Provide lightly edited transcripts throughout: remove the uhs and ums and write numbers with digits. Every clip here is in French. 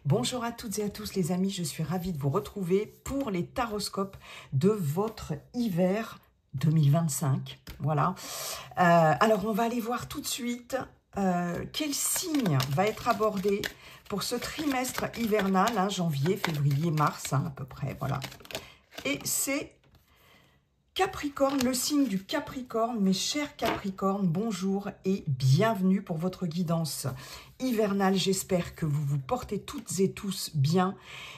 Bonjour à toutes et à tous les amis, je suis ravie de vous retrouver pour les taroscopes de votre hiver 2025. Voilà. Alors on va aller voir tout de suite quel signe va être abordé pour ce trimestre hivernal, hein, janvier, février, mars, hein, à peu près. Voilà. Et c'est Capricorne, le signe du Capricorne. Mes chers Capricornes, bonjour et bienvenue pour votre guidance hivernale. J'espère que vous vous portez toutes et tous bien.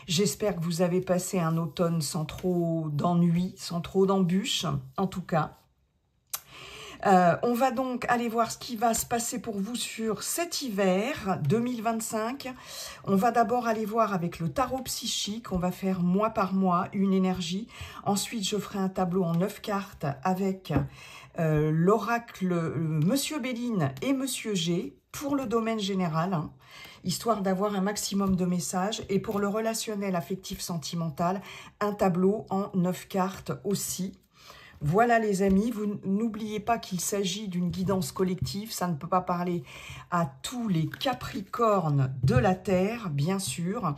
J'espère que vous avez passé un automne sans trop d'ennuis, sans trop d'embûches, en tout cas. On va donc aller voir ce qui va se passer pour vous sur cet hiver 2025. On va d'abord aller voir avec le tarot psychique. On va faire mois par mois une énergie. Ensuite, je ferai un tableau en 9 cartes avec l'oracle Monsieur Béline et Monsieur G pour le domaine général, hein, histoire d'avoir un maximum de messages. Et pour le relationnel affectif sentimental, un tableau en 9 cartes aussi. Voilà les amis, vous n'oubliez pas qu'il s'agit d'une guidance collective, ça ne peut pas parler à tous les Capricornes de la Terre, bien sûr.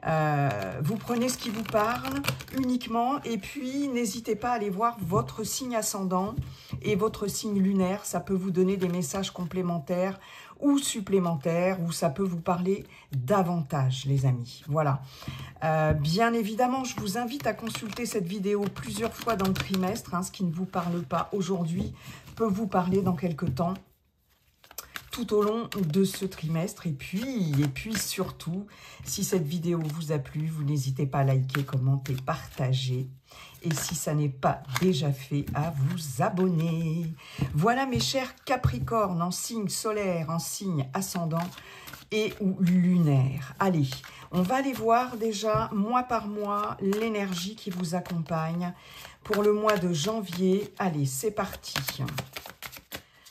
Vous prenez ce qui vous parle uniquement et puis n'hésitez pas à aller voir votre signe ascendant et votre signe lunaire, ça peut vous donner des messages complémentaires ou supplémentaires, ou ça peut vous parler davantage, les amis. Voilà. Bien évidemment, je vous invite à consulter cette vidéo plusieurs fois dans le trimestre. Hein, ce qui ne vous parle pas aujourd'hui peut vous parler dans quelques temps, tout au long de ce trimestre. Et puis surtout, si cette vidéo vous a plu, vous n'hésitez pas à liker, commenter, partager. Et si ça n'est pas déjà fait, à vous abonner. Voilà mes chers Capricornes, en signe solaire, en signe ascendant et ou lunaire. Allez, on va aller voir déjà, mois par mois, l'énergie qui vous accompagne pour le mois de janvier. Allez, c'est parti.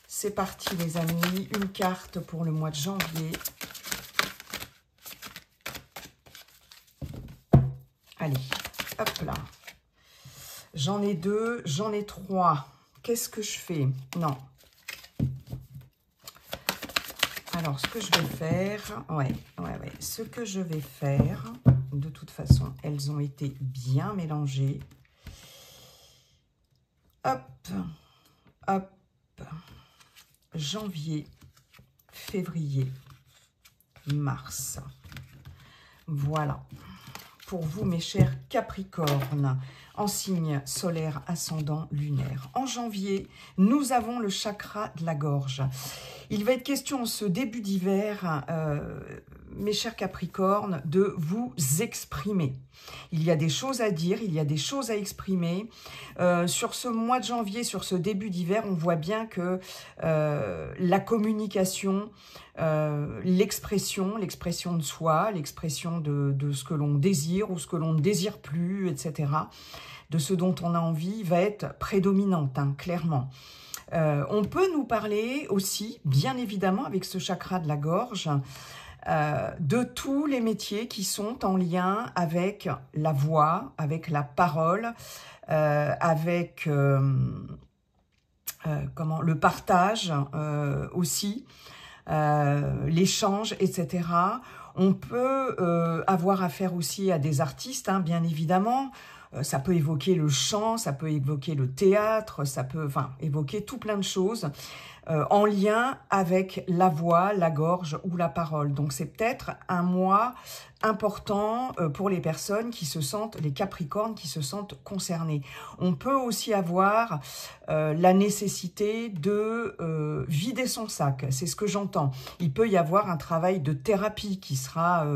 C'est parti les amis, une carte pour le mois de janvier. Allez, hop là. J'en ai 2, j'en ai 3. Qu'est-ce que je fais? Non. Alors, ce que je vais faire, ce que je vais faire, de toute façon, elles ont été bien mélangées. Hop, hop. Janvier, février, mars. Voilà. Pour vous, mes chers Capricornes, en signe solaire, ascendant, lunaire. En janvier, nous avons le chakra de la gorge. Il va être question, en ce début d'hiver, mes chers Capricornes, de vous exprimer. Il y a des choses à dire, il y a des choses à exprimer. Sur ce mois de janvier, sur ce début d'hiver, on voit bien que la communication, l'expression de soi, l'expression de ce que l'on désire ou ce que l'on ne désire plus, etc., de ce dont on a envie, va être prédominante, hein, clairement. On peut nous parler aussi, bien évidemment, avec ce chakra de la gorge, de tous les métiers qui sont en lien avec la voix, avec la parole, avec le partage aussi, l'échange, etc. On peut avoir affaire aussi à des artistes, hein, bien évidemment. Ça peut évoquer le chant, ça peut évoquer le théâtre, ça peut évoquer tout plein de choses en lien avec la voix, la gorge ou la parole. Donc c'est peut-être un mois important pour les personnes qui se sentent, les Capricornes qui se sentent concernés. On peut aussi avoir la nécessité de vider son sac, c'est ce que j'entends. Il peut y avoir un travail de thérapie qui sera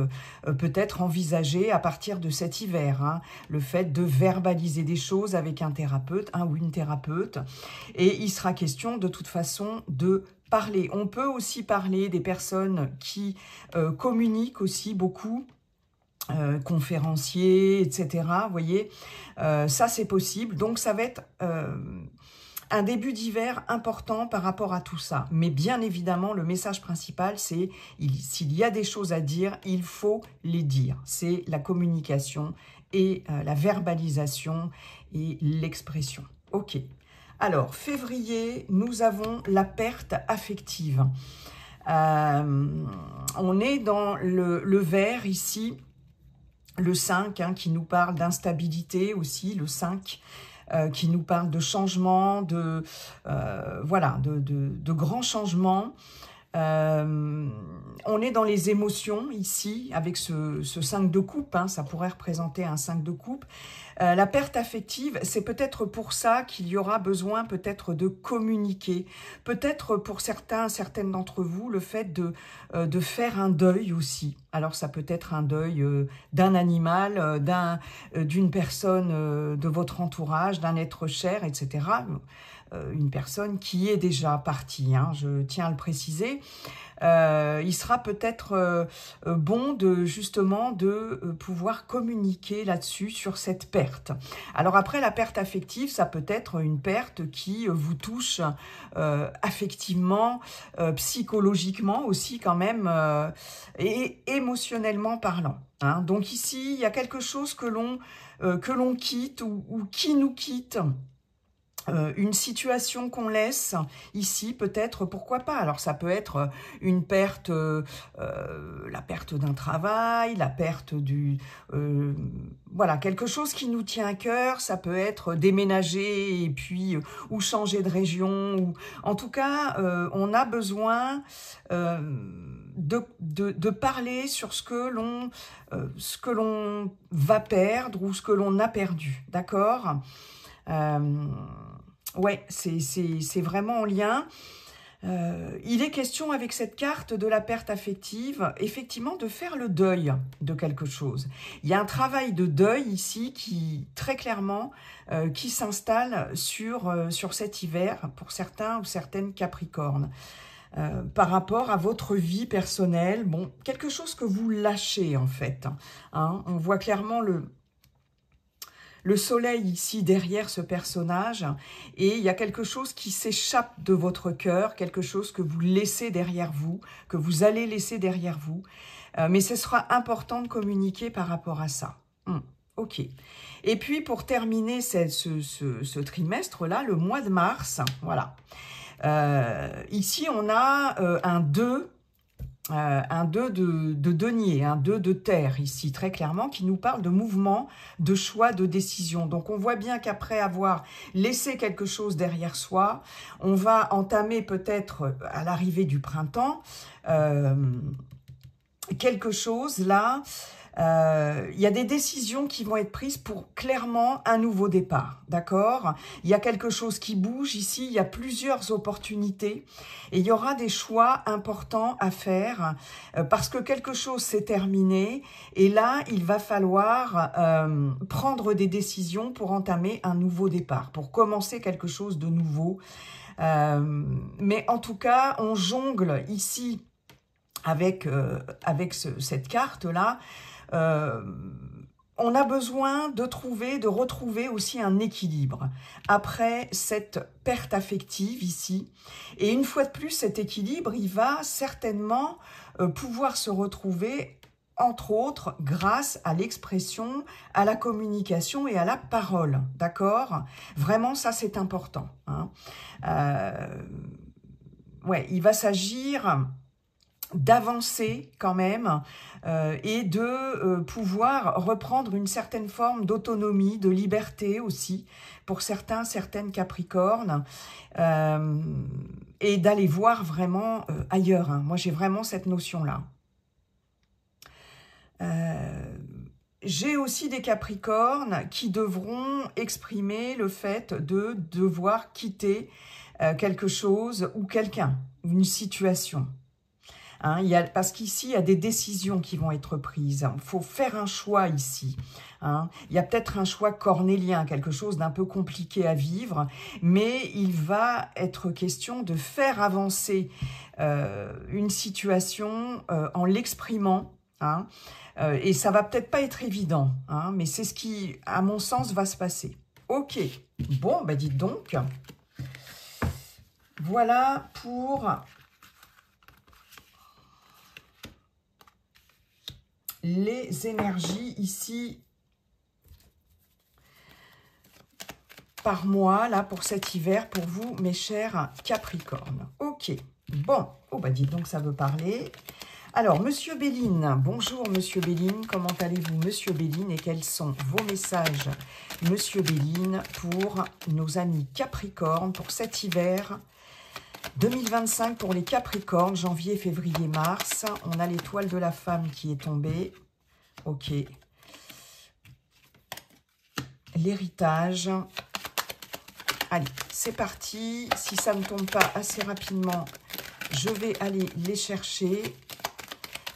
peut-être envisagé à partir de cet hiver, hein, le fait de verbaliser des choses avec un thérapeute, un ou une thérapeute, et il sera question de toute façon de parler. On peut aussi parler des personnes qui communiquent aussi beaucoup, conférenciers, etc. Vous voyez, ça c'est possible. Donc ça va être un début d'hiver important par rapport à tout ça. Mais bien évidemment, le message principal, c'est s'il y a des choses à dire, il faut les dire. C'est la communication et la verbalisation et l'expression. Ok. Alors, février, nous avons la perte affective. On est dans le vert ici, le 5, hein, qui nous parle d'instabilité aussi, le 5, qui nous parle de changement, voilà, de grands changements. On est dans les émotions ici, avec ce 5 de coupe, hein, ça pourrait représenter un 5 de coupe. La perte affective, c'est peut-être pour ça qu'il y aura besoin peut-être de communiquer. Peut-être pour certaines d'entre vous, le fait de faire un deuil aussi. Alors ça peut être un deuil d'un animal, d'une personne de votre entourage, d'un être cher, etc. Une personne qui est déjà partie, hein, je tiens à le préciser. Il sera peut-être bon justement de pouvoir communiquer là-dessus, sur cette perte. Alors après, la perte affective, ça peut être une perte qui vous touche affectivement, psychologiquement aussi quand même, et émotionnellement parlant. Hein. Donc ici, il y a quelque chose que l'on quitte ou qui nous quitte. Une situation qu'on laisse ici, peut-être, pourquoi pas. Alors ça peut être une perte, la perte d'un travail, la perte voilà, quelque chose qui nous tient à cœur. Ça peut être déménager et puis ou changer de région. Ou en tout cas, on a besoin de parler sur ce que l'on va perdre ou ce que l'on a perdu, d'accord. Ouais, c'est vraiment en lien. Il est question avec cette carte de la perte affective, effectivement, de faire le deuil de quelque chose. Il y a un travail de deuil ici qui, très clairement, qui s'installe sur cet hiver pour certains ou certaines Capricornes. Par rapport à votre vie personnelle, bon, quelque chose que vous lâchez en fait. Hein, on voit clairement le soleil ici derrière ce personnage, et il y a quelque chose qui s'échappe de votre cœur, quelque chose que vous laissez derrière vous, que vous allez laisser derrière vous, mais ce sera important de communiquer par rapport à ça. Ok. Et puis pour terminer ce trimestre-là, le mois de mars, voilà. Ici on a un 2 de denier, un 2 de terre ici, très clairement, qui nous parle de mouvement, de choix, de décision. Donc on voit bien qu'après avoir laissé quelque chose derrière soi, on va entamer peut-être à l'arrivée du printemps quelque chose là. Il y a des décisions qui vont être prises pour clairement un nouveau départ, d'accord? Il y a quelque chose qui bouge ici, il y a plusieurs opportunités et il y aura des choix importants à faire parce que quelque chose s'est terminé et là, il va falloir prendre des décisions pour entamer un nouveau départ, pour commencer quelque chose de nouveau. Mais en tout cas, on jongle ici avec cette carte-là. On a besoin de retrouver aussi un équilibre après cette perte affective ici. Et une fois de plus, cet équilibre, il va certainement pouvoir se retrouver, entre autres, grâce à l'expression, à la communication et à la parole, d'accord? Vraiment, ça, c'est important. Hein. Ouais, il va s'agir d'avancer quand même et de pouvoir reprendre une certaine forme d'autonomie, de liberté aussi pour certaines Capricornes et d'aller voir vraiment ailleurs. Hein. Moi, j'ai vraiment cette notion-là. J'ai aussi des Capricornes qui devront exprimer le fait de devoir quitter quelque chose ou quelqu'un, une situation. Hein, parce qu'ici, il y a des décisions qui vont être prises. Il faut faire un choix ici. Hein. Il y a peut-être un choix cornélien, quelque chose d'un peu compliqué à vivre, mais il va être question de faire avancer une situation en l'exprimant. Hein, et ça va peut-être pas être évident, hein, mais c'est ce qui, à mon sens, va se passer. Ok, bon, bah dites donc. Voilà pour les énergies ici par mois, là, pour cet hiver, pour vous, mes chers Capricornes. Ok, bon. Oh, bah dites donc, ça veut parler. Alors, Monsieur Béline, bonjour Monsieur Béline, comment allez-vous Monsieur Béline et quels sont vos messages Monsieur Béline pour nos amis Capricornes pour cet hiver 2025 pour les Capricornes, janvier, février, mars. On a l'étoile de la femme qui est tombée. Ok. L'héritage. Allez, c'est parti. Si ça ne tombe pas assez rapidement, je vais aller les chercher.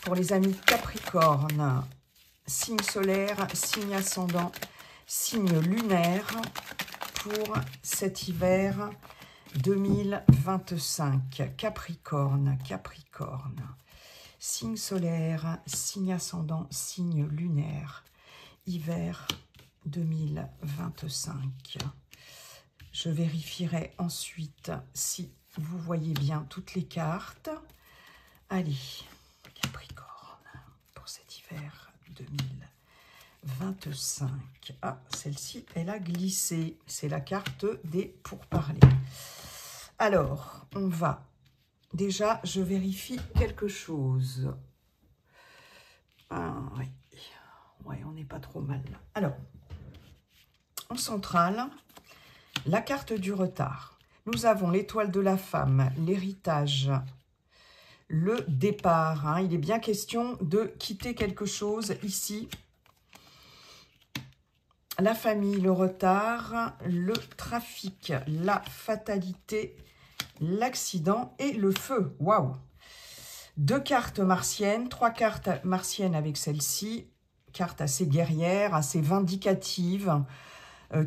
Pour les amis Capricorne, signe solaire, signe ascendant, signe lunaire pour cet hiver 2025. Capricorne, Capricorne, signe solaire, signe ascendant, signe lunaire, hiver 2025. Je vérifierai ensuite si vous voyez bien toutes les cartes. Allez, Capricorne, pour cet hiver 2025. Ah, celle-ci, elle a glissé. C'est la carte des pourparlers. Alors, on va... Déjà, je vérifie quelque chose. Ah, oui. Ouais, on n'est pas trop mal. Alors, en centrale, la carte du retard. Nous avons l'étoile de la femme, l'héritage, le départ. Hein. Il est bien question de quitter quelque chose ici. La famille, le retard, le trafic, la fatalité, l'accident et le feu. Waouh! 2 cartes martiennes, 3 cartes martiennes avec celle-ci. Carte assez guerrière, assez vindicative,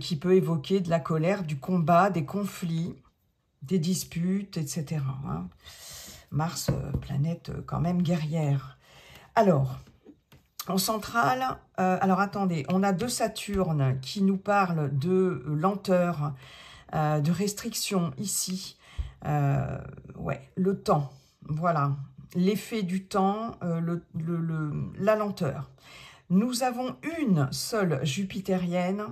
qui peut évoquer de la colère, du combat, des conflits, des disputes, etc. Hein. Mars, planète quand même guerrière. Alors, en centrale, alors attendez, on a 2 Saturnes qui nous parlent de lenteur, de restriction ici. Ouais, le temps, voilà, l'effet du temps, la lenteur. Nous avons une seule jupitérienne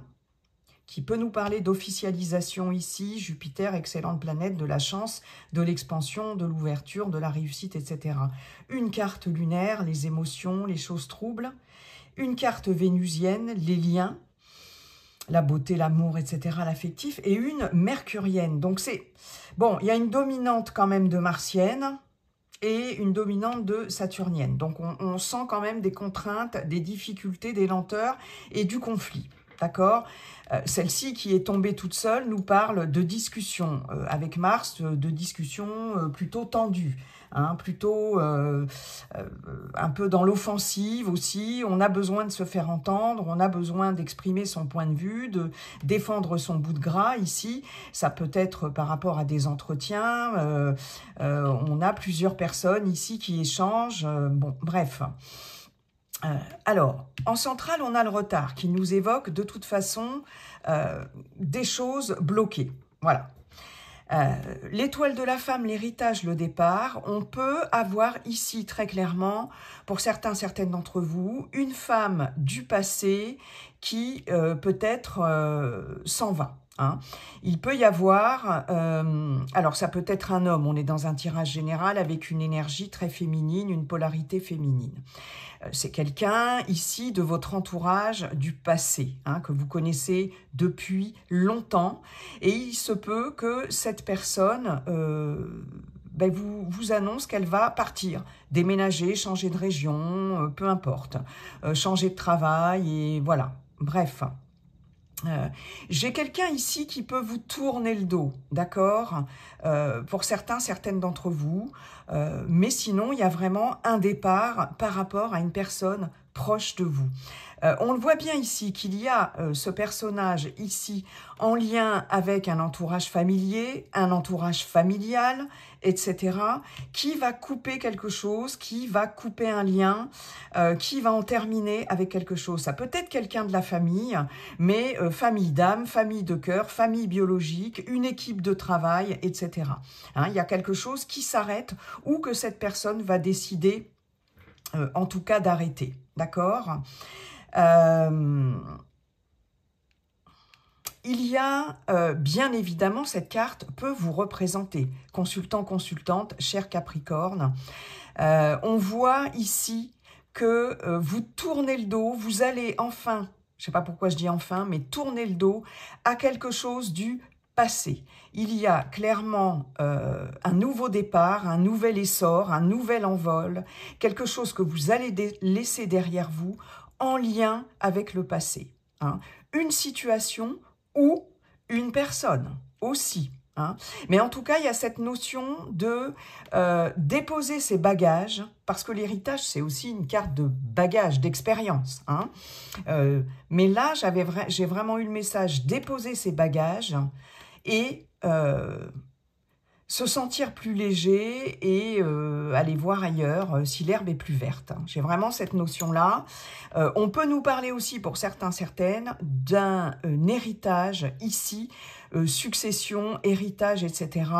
qui peut nous parler d'officialisation ici. Jupiter, excellente planète de la chance, de l'expansion, de l'ouverture, de la réussite, etc. Une carte lunaire, les émotions, les choses troubles. Une carte vénusienne, les liens, la beauté, l'amour, etc., l'affectif. Et une mercurienne. Donc c'est... Bon, il y a une dominante quand même de martienne et une dominante de saturnienne. Donc on sent quand même des contraintes, des difficultés, des lenteurs et du conflit. D'accord? Celle-ci qui est tombée toute seule nous parle de discussions avec Mars, de discussions plutôt tendues, hein, plutôt un peu dans l'offensive aussi. On a besoin de se faire entendre, on a besoin d'exprimer son point de vue, de défendre son bout de gras ici. Ça peut être par rapport à des entretiens. On a plusieurs personnes ici qui échangent. Bon, bref. Alors, en centrale, on a le retard qui nous évoque de toute façon des choses bloquées. Voilà. L'étoile de la femme, l'héritage, le départ. On peut avoir ici très clairement, pour certaines d'entre vous, une femme du passé qui peut-être s'en va. Hein. Il peut y avoir, alors ça peut être un homme, on est dans un tirage général avec une énergie très féminine, une polarité féminine. C'est quelqu'un ici de votre entourage du passé, hein, que vous connaissez depuis longtemps. Et il se peut que cette personne vous annonce qu'elle va partir, déménager, changer de région, peu importe, changer de travail et voilà, bref. J'ai quelqu'un ici qui peut vous tourner le dos, d'accord, pour certaines d'entre vous, mais sinon, il y a vraiment un départ par rapport à une personne proche de vous. On le voit bien ici qu'il y a ce personnage ici en lien avec un entourage familier, un entourage familial, etc., qui va couper quelque chose, qui va couper un lien, qui va en terminer avec quelque chose. Ça peut être quelqu'un de la famille, mais famille d'âme, famille de cœur, famille biologique, une équipe de travail, etc. Hein, il y a quelque chose qui s'arrête ou que cette personne va décider, en tout cas, d'arrêter. D'accord ? il y a, bien évidemment, cette carte peut vous représenter. Consultant, consultante, cher Capricorne, on voit ici que vous tournez le dos, vous allez enfin, je ne sais pas pourquoi je dis enfin, mais tourner le dos à quelque chose du passé. Il y a clairement un nouveau départ, un nouvel essor, un nouvel envol, quelque chose que vous allez laisser derrière vous en lien avec le passé. Hein. Une situation ou une personne aussi. Hein. Mais en tout cas, il y a cette notion de déposer ses bagages, parce que l'héritage, c'est aussi une carte de bagage, d'expérience. Hein. Mais là, j'ai vraiment eu le message déposer ses bagages et se sentir plus léger et aller voir ailleurs si l'herbe est plus verte. J'ai vraiment cette notion-là. On peut nous parler aussi, pour certains, certaines, d'un héritage ici, succession, héritage, etc.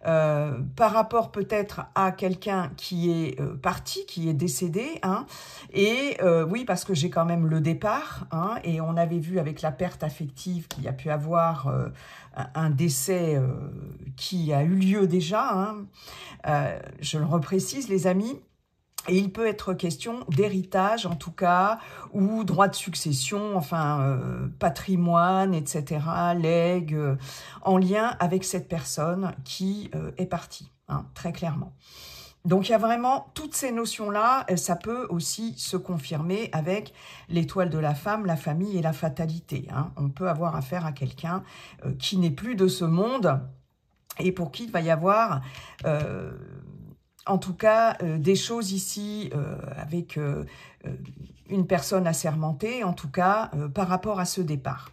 Par rapport peut-être à quelqu'un qui est parti, qui est décédé. Hein, et oui, parce que j'ai quand même le départ. Hein, et on avait vu avec la perte affective qu'il y a pu avoir un décès qui a eu lieu déjà. Hein, je le reprécise, les amis. Et il peut être question d'héritage, en tout cas, ou droit de succession, enfin, patrimoine, etc., legs, en lien avec cette personne qui est partie, hein, très clairement. Donc, il y a vraiment toutes ces notions-là. Ça peut aussi se confirmer avec l'étoile de la femme, la famille et la fatalité. Hein. On peut avoir affaire à quelqu'un qui n'est plus de ce monde et pour qui il va y avoir... en tout cas, des choses ici avec une personne assermentée, en tout cas, par rapport à ce départ.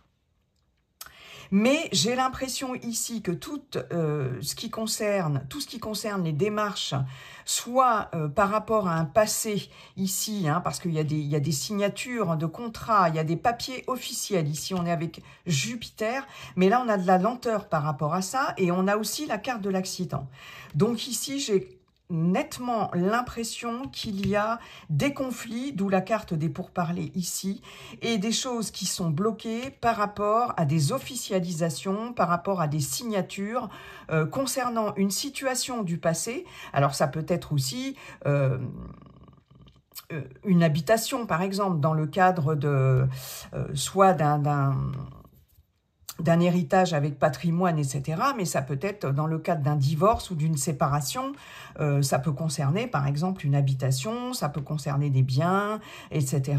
Mais j'ai l'impression ici que tout ce qui concerne les démarches, soit par rapport à un passé ici, hein, parce qu'il y a des signatures de contrats, il y a des papiers officiels. Ici, on est avec Jupiter, mais là, on a de la lenteur par rapport à ça, et on a aussi la carte de l'accident. Donc ici, j'ai nettement l'impression qu'il y a des conflits, d'où la carte des pourparlers ici, et des choses qui sont bloquées par rapport à des officialisations, par rapport à des signatures concernant une situation du passé. Alors ça peut être aussi une habitation, par exemple, dans le cadre de soit d'un héritage avec patrimoine, etc. Mais ça peut être dans le cadre d'un divorce ou d'une séparation. Ça peut concerner, par exemple, une habitation, ça peut concerner des biens, etc.,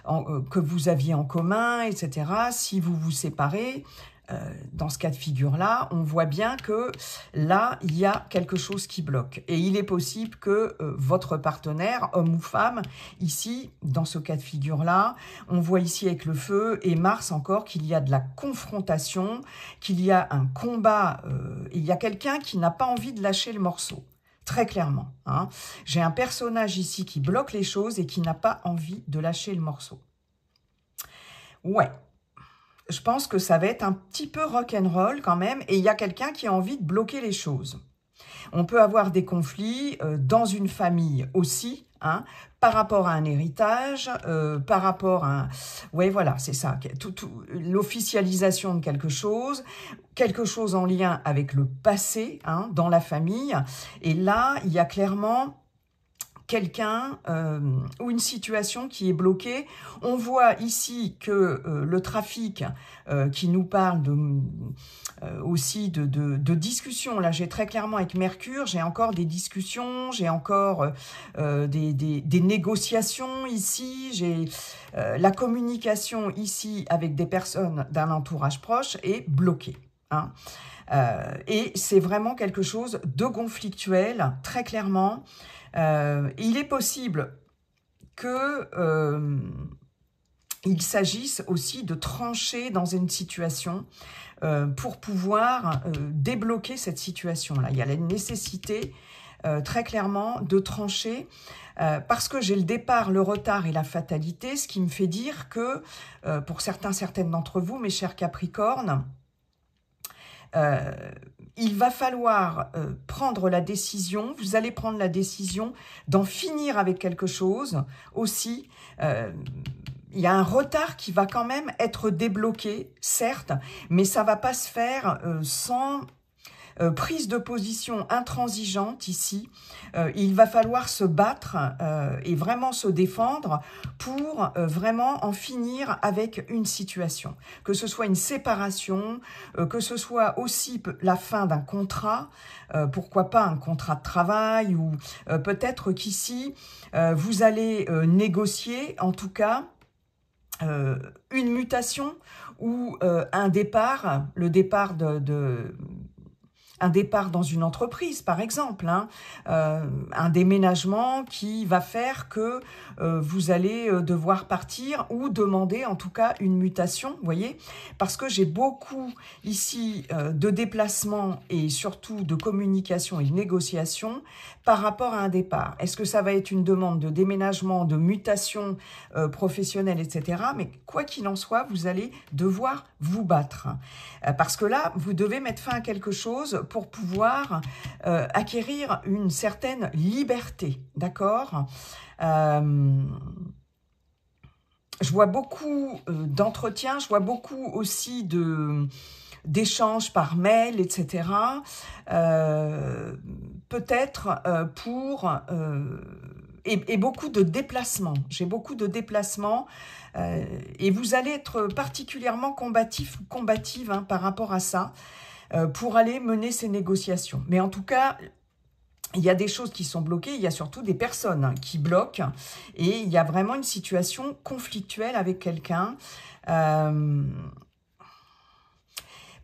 que vous aviez en commun, etc. Si vous vous séparez, dans ce cas de figure-là, on voit bien que là, il y a quelque chose qui bloque. Et il est possible que votre partenaire, homme ou femme, ici, dans ce cas de figure-là, on voit ici avec le feu et Mars encore qu'il y a de la confrontation, qu'il y a un combat, il y a quelqu'un qui n'a pas envie de lâcher le morceau. Très clairement. Hein. J'ai un personnage ici qui bloque les choses et qui n'a pas envie de lâcher le morceau. Ouais. Je pense que ça va être un petit peu rock'n'roll quand même, et il y a quelqu'un qui a envie de bloquer les choses. On peut avoir des conflits dans une famille aussi, hein, par rapport à un héritage, par rapport à un... Ouais, voilà, c'est ça, l'officialisation de quelque chose en lien avec le passé, hein, dans la famille. Et là, il y a clairement... quelqu'un ou une situation qui est bloquée. On voit ici que le trafic qui nous parle aussi de discussions. Là, j'ai très clairement avec Mercure, j'ai encore des discussions, j'ai encore des négociations ici, j'ai la communication ici avec des personnes d'un entourage proche est bloquée. Hein. Et c'est vraiment quelque chose de conflictuel, très clairement. Il est possible que il s'agisse aussi de trancher dans une situation pour pouvoir débloquer cette situation-là. Il y a la nécessité très clairement de trancher parce que j'ai le départ, le retard et la fatalité, ce qui me fait dire que pour certaines d'entre vous, mes chers Capricornes, il va falloir prendre la décision, vous allez prendre la décision d'en finir avec quelque chose aussi, il y a un retard qui va quand même être débloqué, certes, mais ça va pas se faire sans prise de position intransigeante ici. Il va falloir se battre et vraiment se défendre pour vraiment en finir avec une situation. Que ce soit une séparation, que ce soit aussi la fin d'un contrat, pourquoi pas un contrat de travail, ou peut-être qu'ici, vous allez négocier, en tout cas, une mutation ou un départ, le départ un départ dans une entreprise, par exemple, hein, un déménagement qui va faire que vous allez devoir partir ou demander en tout cas une mutation, vous voyez, parce que j'ai beaucoup ici de déplacements et surtout de communication et de négociation par rapport à un départ. Est-ce que ça va être une demande de déménagement, de mutation professionnelle, etc. Mais quoi qu'il en soit, vous allez devoir vous battre. Parce que là, vous devez mettre fin à quelque chose pour pouvoir acquérir une certaine liberté, d'accord? Je vois beaucoup d'entretiens, je vois beaucoup aussi d'échanges par mail, etc. Peut-être pour... et beaucoup de déplacements. J'ai beaucoup de déplacements et vous allez être particulièrement combatif ou combative hein, par rapport à ça pour aller mener ces négociations. Mais en tout cas, il y a des choses qui sont bloquées, il y a surtout des personnes hein, qui bloquent et il y a vraiment une situation conflictuelle avec quelqu'un.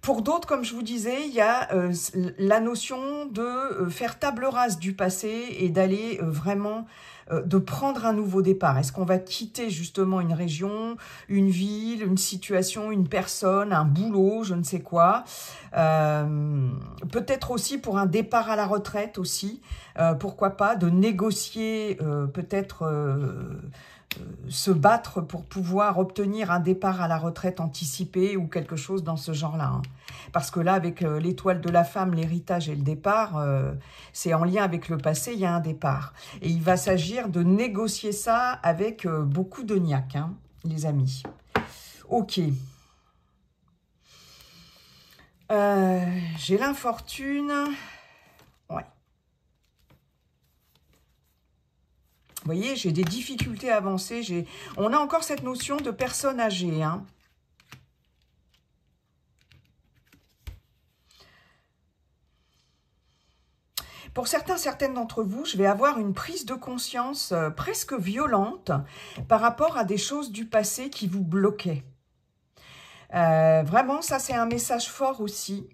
Pour d'autres, comme je vous disais, il y a la notion de faire table rase du passé et d'aller vraiment, de prendre un nouveau départ. Est-ce qu'on va quitter justement une région, une ville, une situation, une personne, un boulot, je ne sais quoi. Peut-être aussi pour un départ à la retraite aussi. Pourquoi pas de négocier peut-être... se battre pour pouvoir obtenir un départ à la retraite anticipé ou quelque chose dans ce genre-là. Hein. Parce que là, avec l'étoile de la femme, l'héritage et le départ, c'est en lien avec le passé, il y a un départ. Et il va s'agir de négocier ça avec beaucoup de niaque, hein, les amis. Ok. J'ai l'infortune. Ouais. Vous voyez, j'ai des difficultés à avancer. On a encore cette notion de personne âgée. Hein. Pour certaines d'entre vous, je vais avoir une prise de conscience presque violente par rapport à des choses du passé qui vous bloquaient. Vraiment, ça c'est un message fort aussi.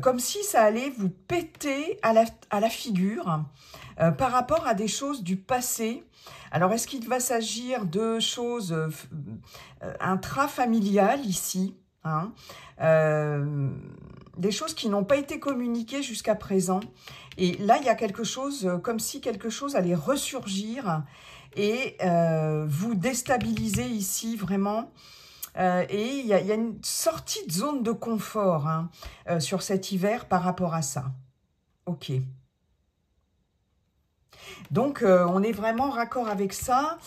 Comme si ça allait vous péter à la figure par rapport à des choses du passé. Alors, est-ce qu'il va s'agir de choses intrafamiliales ici, hein, des choses qui n'ont pas été communiquées jusqu'à présent. Et là, il y a quelque chose, comme si quelque chose allait ressurgir et vous déstabiliser ici vraiment. Et il y a une sortie de zone de confort hein, sur cet hiver par rapport à ça. Ok. Donc, on est vraiment raccord avec ça,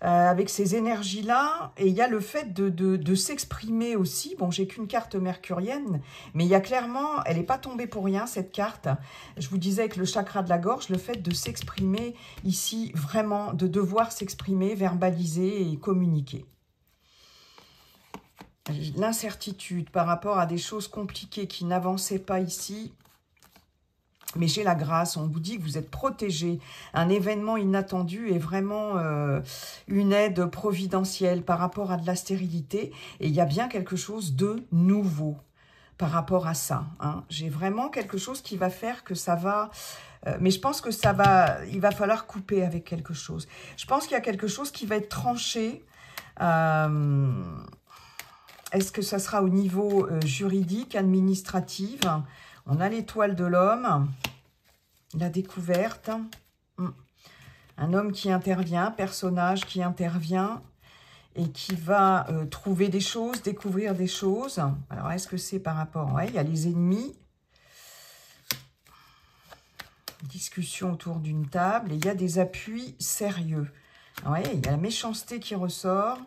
avec ces énergies-là. Et il y a le fait de s'exprimer aussi. Bon, j'ai qu'une carte mercurienne, mais il y a clairement, elle n'est pas tombée pour rien, cette carte. Je vous disais avec le chakra de la gorge, le fait de s'exprimer ici, vraiment, de devoir s'exprimer, verbaliser et communiquer. L'incertitude par rapport à des choses compliquées qui n'avançaient pas ici. Mais j'ai la grâce, on vous dit que vous êtes protégé. Un événement inattendu est vraiment une aide providentielle par rapport à de la stérilité. Et il y a bien quelque chose de nouveau par rapport à ça. Hein. J'ai vraiment quelque chose qui va faire que ça va... mais je pense que ça va... Il va falloir couper avec quelque chose. Je pense qu'il y a quelque chose qui va être tranché. Est-ce que ça sera au niveau juridique, administratif ? On a l'étoile de l'homme, la découverte, un homme qui intervient, personnage qui intervient et qui va trouver des choses, découvrir des choses. Alors, est-ce que c'est par rapport... Ouais, il y a les ennemis. Discussion autour d'une table et il y a des appuis sérieux. Oui, il y a la méchanceté qui ressort.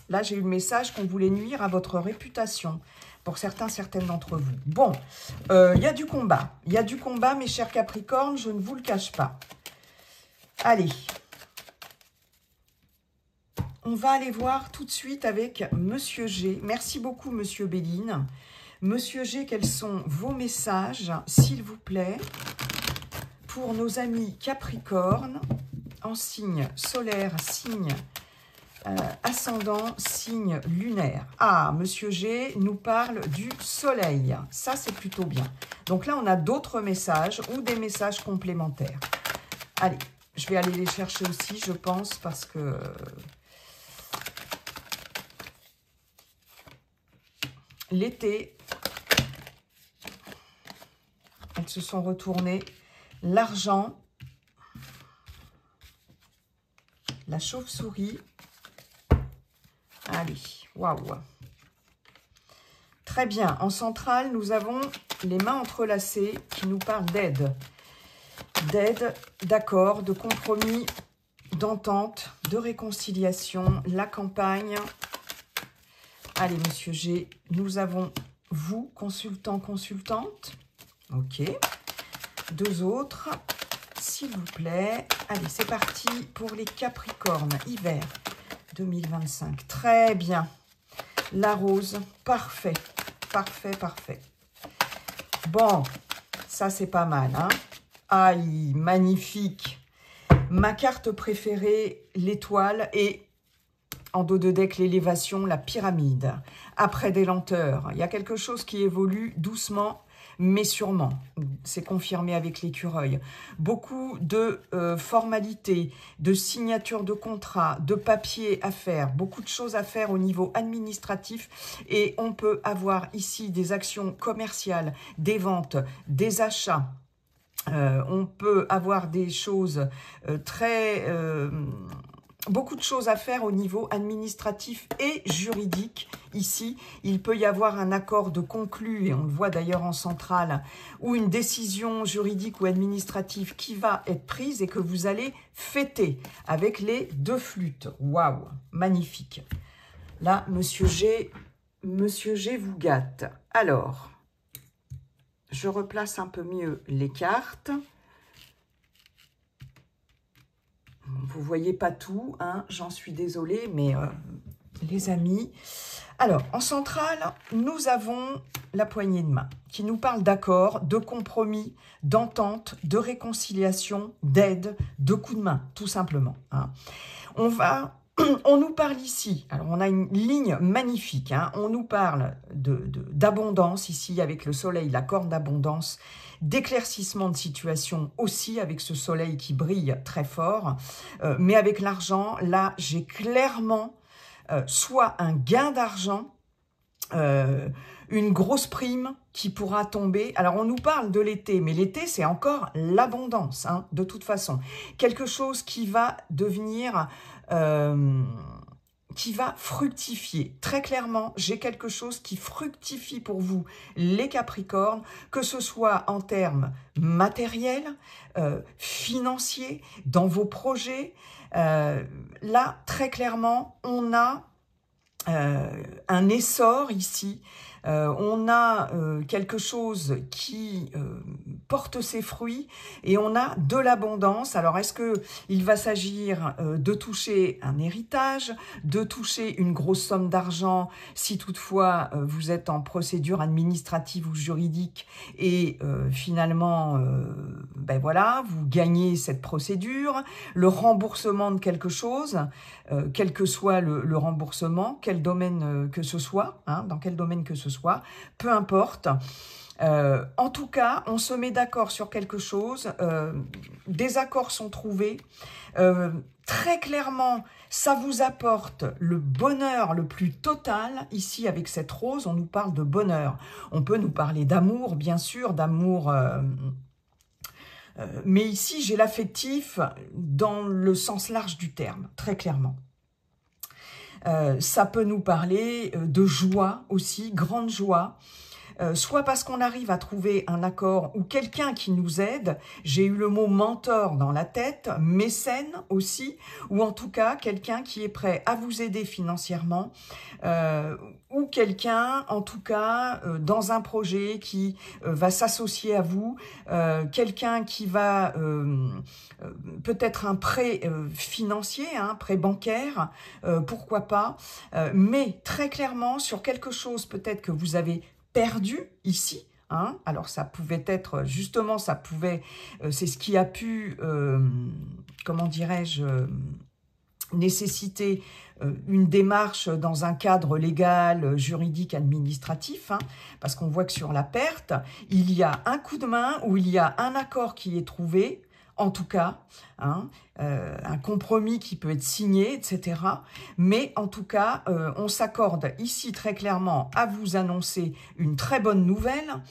Là, j'ai eu le message qu'on voulait nuire à votre réputation. Pour certains, certaines d'entre vous. Bon, il y a du combat. Il y a du combat, mes chers Capricornes, je ne vous le cache pas. Allez. On va aller voir tout de suite avec Monsieur G. Merci beaucoup, Monsieur Béline. Monsieur G, quels sont vos messages, s'il vous plaît, pour nos amis Capricornes, en signe solaire, signe ascendant, signe lunaire. Ah, Monsieur G nous parle du soleil. Ça, c'est plutôt bien. Donc là, on a d'autres messages ou des messages complémentaires. Allez, je vais aller les chercher aussi, je pense, parce que... l'été, elles se sont retournées. L'argent, la chauve-souris. Allez, waouh. Très bien. En centrale, nous avons les mains entrelacées qui nous parlent d'aide. D'aide, d'accord, de compromis, d'entente, de réconciliation, la campagne. Allez, Monsieur G, nous avons vous, consultant, consultante. Ok. Deux autres, s'il vous plaît. Allez, c'est parti pour les Capricornes, hiver 2025. Très bien. La rose, parfait. Parfait, parfait. Bon, ça c'est pas mal, hein. Aïe, magnifique. Ma carte préférée, l'étoile, et en dos de deck, l'élévation, la pyramide. Après des lenteurs, il y a quelque chose qui évolue doucement, mais sûrement. C'est confirmé avec l'écureuil. Beaucoup de formalités, de signatures de contrats, de papiers à faire, beaucoup de choses à faire au niveau administratif. Et on peut avoir ici des actions commerciales, des ventes, des achats. On peut avoir des choses beaucoup de choses à faire au niveau administratif et juridique. Ici, il peut y avoir un accord de conclu, et on le voit d'ailleurs en centrale, ou une décision juridique ou administrative qui va être prise et que vous allez fêter avec les deux flûtes. Waouh, magnifique. Là, Monsieur G vous gâte. Alors, je replace un peu mieux les cartes. Vous ne voyez pas tout, hein, j'en suis désolée, mais les amis... Alors, en centrale, nous avons la poignée de main qui nous parle d'accord, de compromis, d'entente, de réconciliation, d'aide, de coups de main, tout simplement. Hein. On nous parle ici, alors on a une ligne magnifique, hein, on nous parle d'abondance ici avec le soleil, la corne d'abondance, d'éclaircissement de situation aussi avec ce soleil qui brille très fort, mais avec l'argent, là j'ai clairement soit un gain d'argent, une grosse prime qui pourra tomber. Alors on nous parle de l'été, mais l'été c'est encore l'abondance, hein, de toute façon. Quelque chose qui va devenir... qui va fructifier. Très clairement, j'ai quelque chose qui fructifie pour vous, les Capricornes, que ce soit en termes matériels, financiers, dans vos projets. Là, très clairement, on a un essor ici. On a quelque chose qui porte ses fruits et on a de l'abondance. Alors, est-ce qu'il va s'agir de toucher un héritage, de toucher une grosse somme d'argent si toutefois vous êtes en procédure administrative ou juridique et finalement, ben voilà, vous gagnez cette procédure, le remboursement de quelque chose, quel que soit le remboursement, quel domaine que ce soit, hein, dans quel domaine que ce soit, peu importe. En tout cas, on se met d'accord sur quelque chose, des accords sont trouvés, très clairement, ça vous apporte le bonheur le plus total. Ici, avec cette rose, on nous parle de bonheur. On peut nous parler d'amour, bien sûr, d'amour... mais ici, j'ai l'affectif dans le sens large du terme, très clairement. Ça peut nous parler de joie aussi, grande joie. soit parce qu'on arrive à trouver un accord ou quelqu'un qui nous aide. J'ai eu le mot mentor dans la tête, mécène aussi, ou en tout cas quelqu'un qui est prêt à vous aider financièrement, ou quelqu'un en tout cas dans un projet qui va s'associer à vous, quelqu'un qui va peut-être un prêt financier, un prêt bancaire, pourquoi pas, mais très clairement sur quelque chose peut-être que vous avez perdu ici. Hein, alors ça pouvait être, justement, c'est ce qui a pu, comment dirais-je, nécessiter une démarche dans un cadre légal, juridique, administratif, hein, parce qu'on voit que sur la perte, il y a un coup de main ou il y a un accord qui est trouvé, en tout cas, hein, un compromis qui peut être signé, etc. Mais en tout cas, on s'accorde ici très clairement à vous annoncer une très bonne nouvelle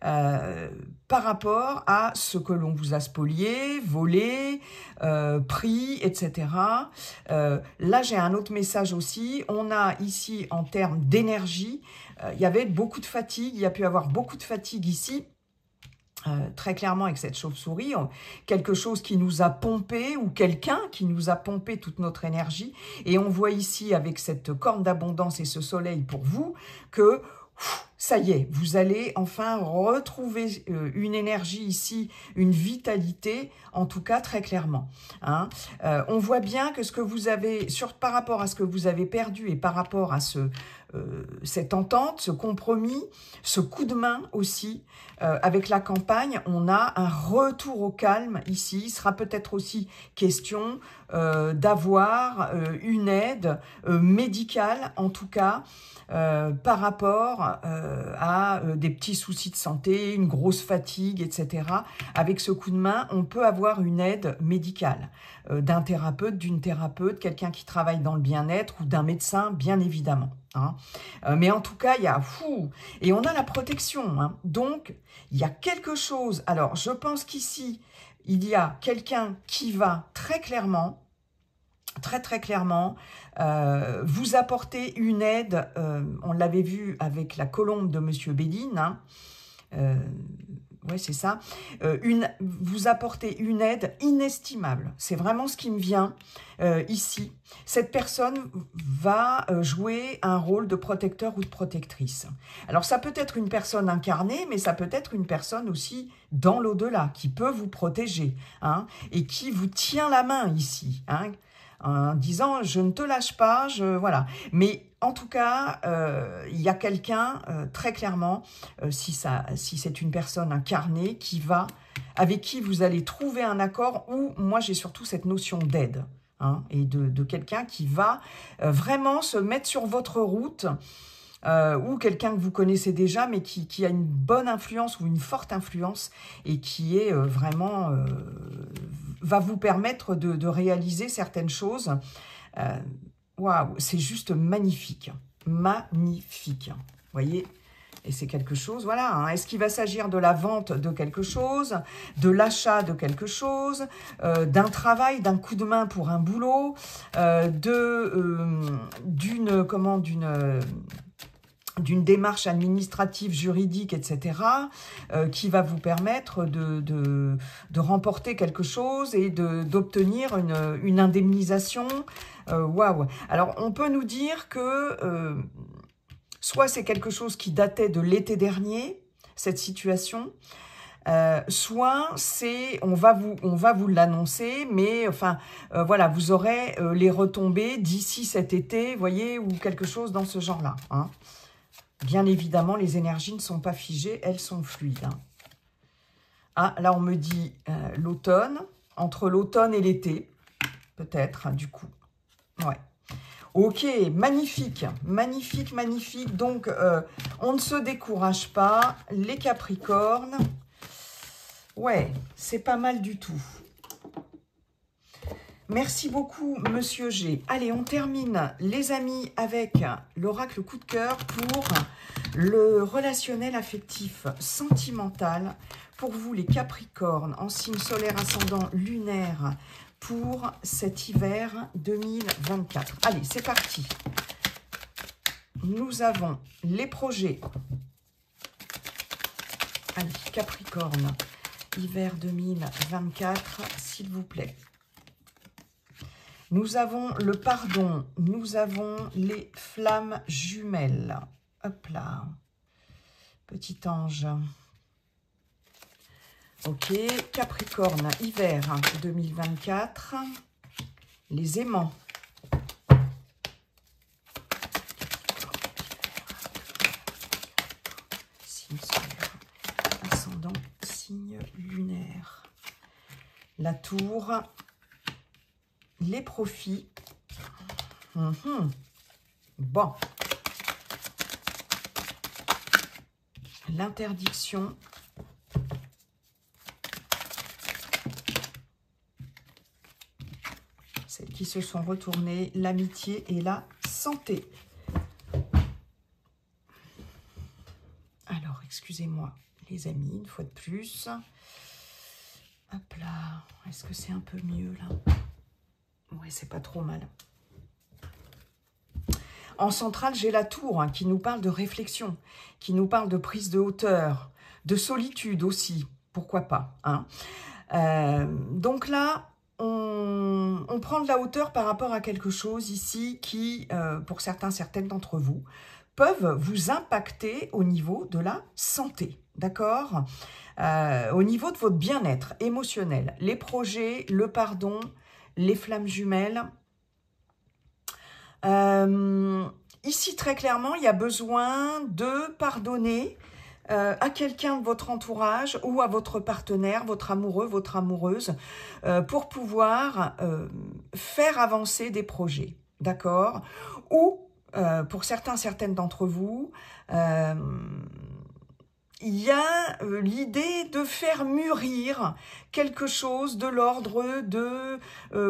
par rapport à ce que l'on vous a spolié, volé, pris, etc. Là, j'ai un autre message aussi. On a ici, en termes d'énergie, il y avait beaucoup de fatigue, il y a pu y avoir beaucoup de fatigue ici. Très clairement avec cette chauve-souris, quelque chose qui nous a pompé ou quelqu'un qui nous a pompé toute notre énergie. Et on voit ici avec cette corne d'abondance et ce soleil pour vous que ça y est, vous allez enfin retrouver une énergie ici, une vitalité, en tout cas très clairement. Hein. On voit bien que ce que vous avez, par rapport à ce que vous avez perdu et par rapport à cette entente, ce compromis, ce coup de main aussi, avec la campagne, on a un retour au calme ici. Il sera peut-être aussi question d'avoir une aide médicale, en tout cas, par rapport à des petits soucis de santé, une grosse fatigue, etc. Avec ce coup de main, on peut avoir une aide médicale d'un thérapeute, d'une thérapeute, quelqu'un qui travaille dans le bien-être ou d'un médecin, bien évidemment. Hein. Mais en tout cas, il y a et on a la protection. Hein. Donc, il y a quelque chose. Alors, je pense qu'ici, il y a quelqu'un qui va très clairement, très clairement, vous apporter une aide. On l'avait vu avec la colombe de Monsieur Béline. Hein. Oui, c'est ça. Vous apportez une aide inestimable. C'est vraiment ce qui me vient ici. Cette personne va jouer un rôle de protecteur ou de protectrice. Alors, ça peut être une personne incarnée, mais ça peut être une personne aussi dans l'au-delà, qui peut vous protéger, hein, et qui vous tient la main ici, hein, en disant « je ne te lâche pas », voilà. Mais en tout cas, il y a quelqu'un, très clairement, si c'est une personne incarnée, avec qui vous allez trouver un accord, où moi j'ai surtout cette notion d'aide, hein, et de quelqu'un qui va vraiment se mettre sur votre route, ou quelqu'un que vous connaissez déjà, mais qui a une bonne influence ou une forte influence, et qui est vraiment... va vous permettre de réaliser certaines choses. Waouh, c'est juste magnifique. Magnifique. Vous voyez? Et c'est quelque chose, voilà. Hein. Est-ce qu'il va s'agir de la vente de quelque chose, de l'achat de quelque chose, d'un travail, d'un coup de main pour un boulot, d'une démarche administrative, juridique, etc., qui va vous permettre de remporter quelque chose et d'obtenir une indemnisation. Waouh. Alors, on peut nous dire que soit c'est quelque chose qui datait de l'été dernier, cette situation, soit on va vous l'annoncer, mais enfin voilà, vous aurez les retombées d'ici cet été, voyez, ou quelque chose dans ce genre-là. Hein. Bien évidemment, les énergies ne sont pas figées, elles sont fluides. Hein. Ah, là, on me dit l'automne, entre l'automne et l'été, peut-être, du coup. Ouais. Ok, magnifique, magnifique, magnifique. Donc, on ne se décourage pas. Les Capricornes, ouais, c'est pas mal du tout. Merci beaucoup, Monsieur G. Allez, on termine, les amis, avec l'oracle coup de cœur pour le relationnel affectif sentimental. Pour vous, les Capricornes, en signe solaire, ascendant, lunaire, pour cet hiver 2024. Allez, c'est parti. Nous avons les projets Allez, Capricorne, hiver 2024, s'il vous plaît. Nous avons le pardon, nous avons les flammes jumelles. Hop là, petit ange. Ok, Capricorne, hiver 2024, les aimants. Signe solaire, ascendant, signe lunaire. La tour, les profits. Bon. L'interdiction. Celles qui se sont retournées, l'amitié et la santé. Alors, excusez-moi, les amis, une fois de plus. Hop là, est-ce que c'est un peu mieux là? Ouais, c'est pas trop mal. En centrale, j'ai la tour hein, qui nous parle de réflexion, qui nous parle de prise de hauteur, de solitude aussi, pourquoi pas. Hein. Donc là, on prend de la hauteur par rapport à quelque chose ici qui, pour certaines d'entre vous, peuvent vous impacter au niveau de la santé, d'accord? Au niveau de votre bien-être émotionnel, les projets, le pardon, les flammes jumelles. Ici, très clairement, il y a besoin de pardonner à quelqu'un de votre entourage ou à votre partenaire, votre amoureux, votre amoureuse, pour pouvoir faire avancer des projets, d'accord? Ou, pour certaines d'entre vous, il y a l'idée de faire mûrir quelque chose de l'ordre de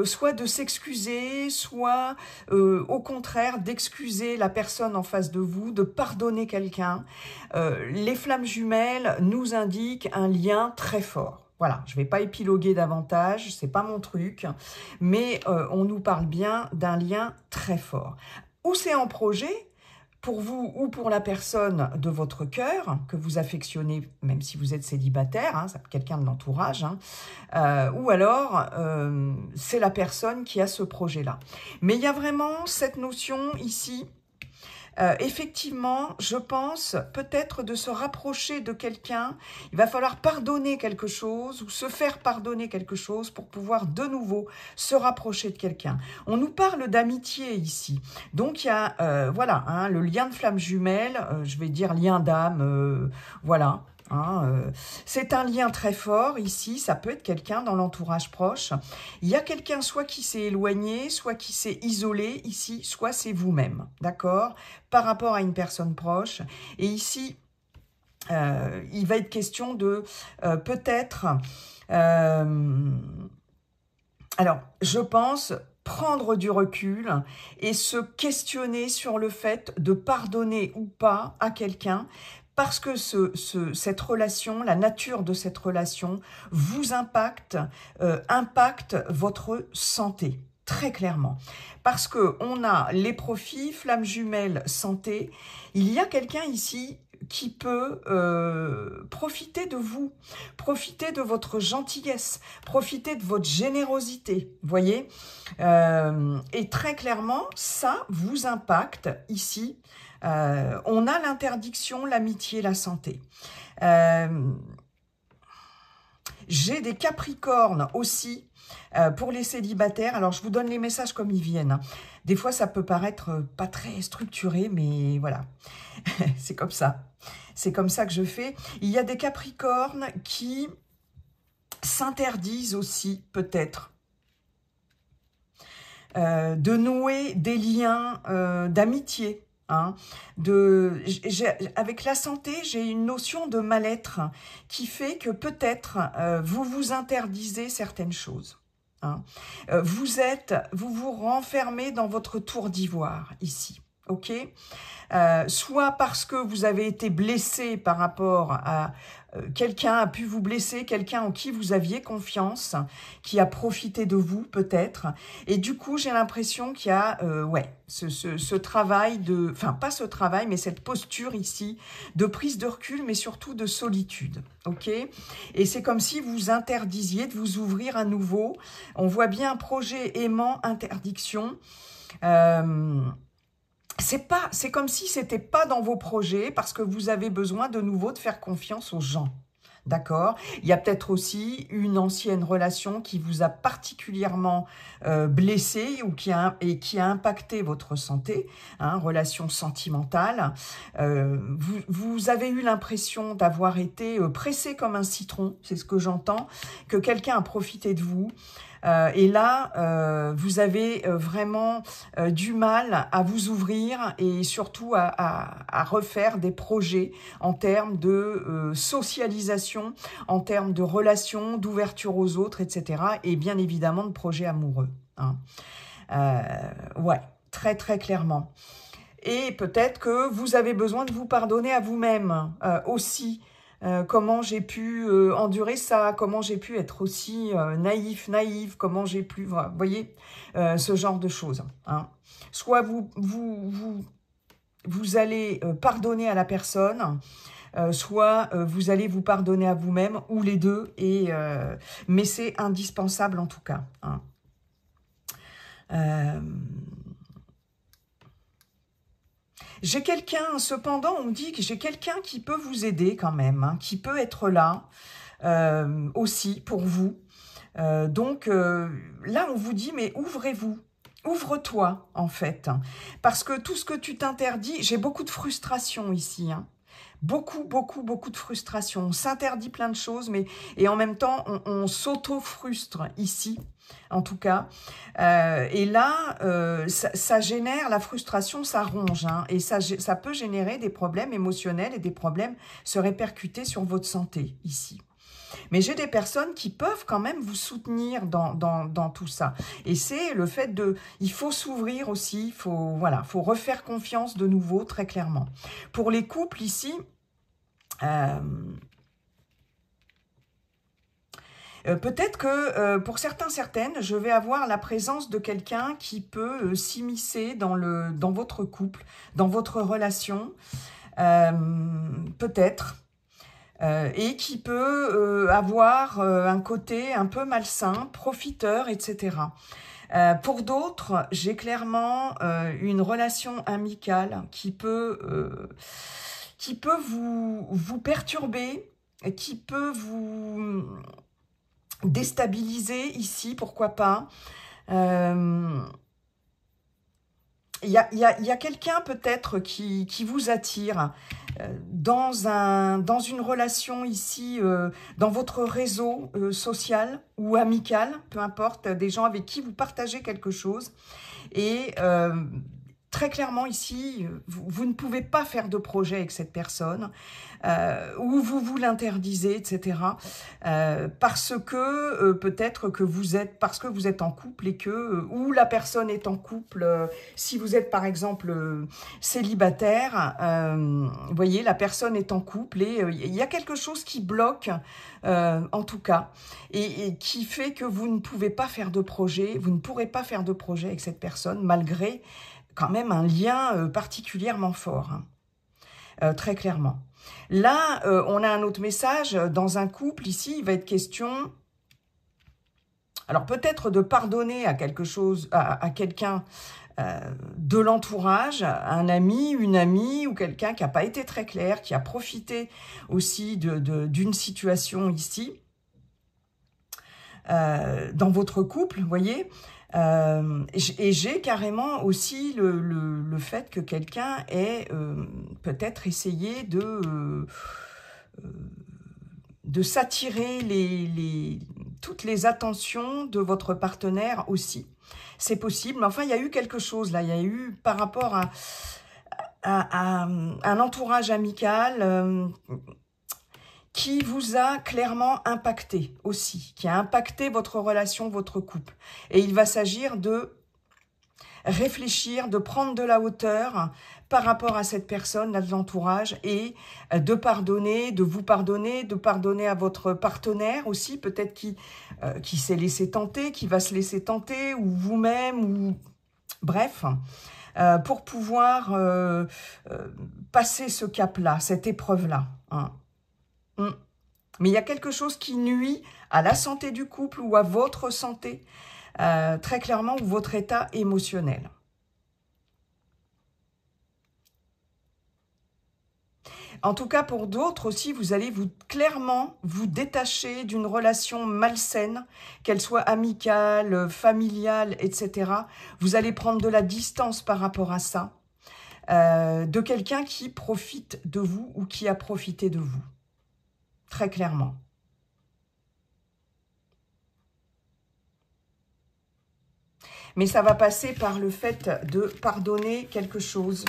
soit de s'excuser, soit au contraire d'excuser la personne en face de vous, de pardonner quelqu'un. Les flammes jumelles nous indiquent un lien très fort. Voilà, je ne vais pas épiloguer davantage, c'est pas mon truc, mais on nous parle bien d'un lien très fort. Ou c'est en projet, pour vous ou pour la personne de votre cœur, que vous affectionnez, même si vous êtes célibataire, hein, quelqu'un de l'entourage, hein, ou alors c'est la personne qui a ce projet-là. Mais il y a vraiment cette notion ici, effectivement, je pense peut-être de se rapprocher de quelqu'un. Il va falloir pardonner quelque chose ou se faire pardonner quelque chose pour pouvoir de nouveau se rapprocher de quelqu'un. On nous parle d'amitié ici. Donc, il y a, voilà, hein, le lien de flamme jumelle, je vais dire lien d'âme, voilà. Hein, c'est un lien très fort ici, ça peut être quelqu'un dans l'entourage proche. Il y a quelqu'un soit qui s'est éloigné, soit qui s'est isolé ici, soit c'est vous-même, d'accord, par rapport à une personne proche. Et ici, il va être question de peut-être, alors je pense, prendre du recul et se questionner sur le fait de pardonner ou pas à quelqu'un, parce que cette relation, la nature de cette relation vous impacte, impacte votre santé, très clairement. Parce qu'on a les profits, flammes jumelles, santé, il y a quelqu'un ici qui peut profiter de vous, profiter de votre gentillesse, profiter de votre générosité, voyez, et très clairement, ça vous impacte ici. On a l'interdiction, l'amitié, la santé. J'ai des capricornes aussi pour les célibataires. Alors, je vous donne les messages comme ils viennent. Des fois, ça peut paraître pas très structuré, mais voilà, c'est comme ça. C'est comme ça que je fais. Il y a des capricornes qui s'interdisent aussi, peut-être, de nouer des liens d'amitié. Hein, avec la santé, j'ai une notion de mal-être qui fait que peut-être vous vous interdisez certaines choses. Hein. Vous vous renfermez dans votre tour d'ivoire ici, ok, soit parce que vous avez été blessé par rapport à quelqu'un a pu vous blesser, quelqu'un en qui vous aviez confiance, qui a profité de vous peut-être. Et du coup, j'ai l'impression qu'il y a ce travail de... Enfin, pas ce travail, mais cette posture ici de prise de recul, mais surtout de solitude. Ok? Et c'est comme si vous interdisiez de vous ouvrir à nouveau. On voit bien un projet aimant, interdiction. C'est comme si c'était pas dans vos projets parce que vous avez besoin de nouveau de faire confiance aux gens. D'accord? Il y a peut-être aussi une ancienne relation qui vous a particulièrement blessé ou qui a impacté votre santé, hein, relation sentimentale. Vous avez eu l'impression d'avoir été pressé comme un citron, c'est ce que j'entends, que quelqu'un a profité de vous. Et là, vous avez vraiment du mal à vous ouvrir et surtout à refaire des projets en termes de socialisation, en termes de relations, d'ouverture aux autres, etc. Et bien évidemment de projets amoureux. Hein. Ouais, très très clairement. Et peut-être que vous avez besoin de vous pardonner à vous-même aussi. Comment j'ai pu endurer ça, comment j'ai pu être aussi naïve, comment j'ai pu, vous voyez, ce genre de choses. Hein. Soit vous allez pardonner à la personne, soit vous allez vous pardonner à vous-même, ou les deux, mais c'est indispensable en tout cas. Hein. J'ai quelqu'un, cependant, on me dit que j'ai quelqu'un qui peut vous aider quand même, hein, qui peut être là aussi pour vous. Donc là, on vous dit, mais ouvrez-vous, ouvre-toi en fait. Parce que tout ce que tu t'interdis, j'ai beaucoup de frustration ici, hein. Beaucoup de frustration. On s'interdit plein de choses, et en même temps, on s'auto-frustre ici, en tout cas. Et là, ça génère la frustration, ça ronge. Hein, et ça peut générer des problèmes émotionnels et des problèmes se répercuter sur votre santé, ici. Mais j'ai des personnes qui peuvent quand même vous soutenir dans tout ça. Et c'est le fait de... Il faut s'ouvrir aussi, faut refaire confiance de nouveau, très clairement. Pour les couples, ici... peut-être que pour certaines, je vais avoir la présence de quelqu'un qui peut s'immiscer dans votre couple, dans votre relation, peut-être, et qui peut avoir un côté un peu malsain, profiteur, etc. Pour d'autres, j'ai clairement une relation amicale qui peut vous perturber, qui peut vous déstabiliser ici, pourquoi pas. Il y a quelqu'un peut-être qui vous attire dans une relation ici, dans votre réseau social ou amical, peu importe, des gens avec qui vous partagez quelque chose. Et très clairement ici, vous ne pouvez pas faire de projet avec cette personne, ou vous l'interdisez, etc. Parce que peut-être que parce que vous êtes en couple et que, ou la personne est en couple, si vous êtes par exemple célibataire, vous voyez, la personne est en couple et il y a quelque chose qui bloque, en tout cas, et qui fait que vous ne pouvez pas faire de projet, vous ne pourrez pas faire de projet avec cette personne, malgré quand même un lien particulièrement fort, hein, très clairement. Là, on a un autre message. Dans un couple, ici, il va être question, alors peut-être de pardonner à quelqu'un de l'entourage, un ami, une amie, ou quelqu'un qui n'a pas été très clair, qui a profité aussi d'une situation ici, dans votre couple, vous voyez. Et j'ai carrément aussi le fait que quelqu'un ait peut-être essayé de s'attirer toutes les attentions de votre partenaire aussi. C'est possible, mais enfin, il y a eu quelque chose là. Il y a eu, par rapport à un entourage amical... qui vous a clairement impacté aussi, qui a impacté votre relation, votre couple. Et il va s'agir de réfléchir, de prendre de la hauteur par rapport à cette personne, de l'entourage, et de pardonner, de vous pardonner, de pardonner à votre partenaire aussi, peut-être qui s'est laissé tenter, qui va se laisser tenter, ou vous-même, ou bref, pour pouvoir passer ce cap-là, cette épreuve-là. Hein. Mais il y a quelque chose qui nuit à la santé du couple ou à votre santé, très clairement, ou votre état émotionnel. En tout cas, pour d'autres aussi, vous allez clairement vous détacher d'une relation malsaine, qu'elle soit amicale, familiale, etc. Vous allez prendre de la distance par rapport à ça, de quelqu'un qui profite de vous ou qui a profité de vous. Très clairement. Mais ça va passer par le fait de pardonner quelque chose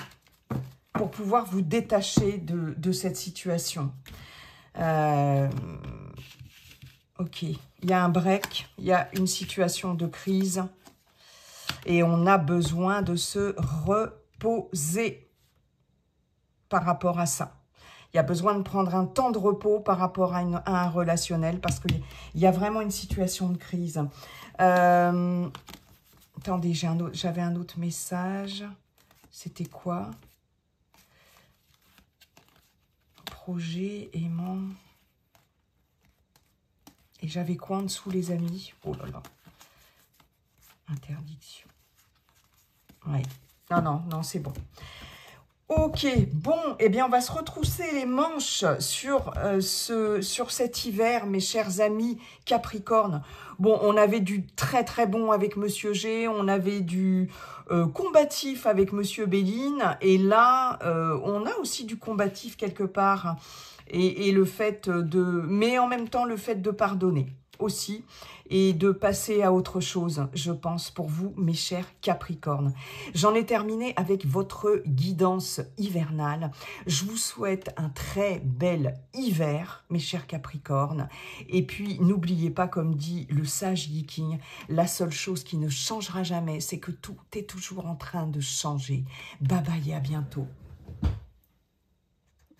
pour pouvoir vous détacher de cette situation. Ok, il y a un break, il y a une situation de crise et on a besoin de se reposer par rapport à ça. Il y a besoin de prendre un temps de repos par rapport à un relationnel parce qu'il y a vraiment une situation de crise. Attendez, j'avais un autre message. C'était quoi ? Projet, aimant. Et j'avais quoi en dessous, les amis? Oh là là. Interdiction. Ouais. Non, c'est bon. Ok, bon, eh bien, on va se retrousser les manches sur cet hiver, mes chers amis Capricorne. Bon, on avait du très très bon avec Monsieur G, on avait du combatif avec Monsieur Béline, et là, on a aussi du combatif quelque part, et le fait mais en même temps, le fait de pardonner aussi, et de passer à autre chose, je pense, pour vous, mes chers Capricornes. J'en ai terminé avec votre guidance hivernale. Je vous souhaite un très bel hiver, mes chers Capricornes. Et puis, n'oubliez pas, comme dit le sage Yiking, la seule chose qui ne changera jamais, c'est que tout est toujours en train de changer. Bye bye et à bientôt.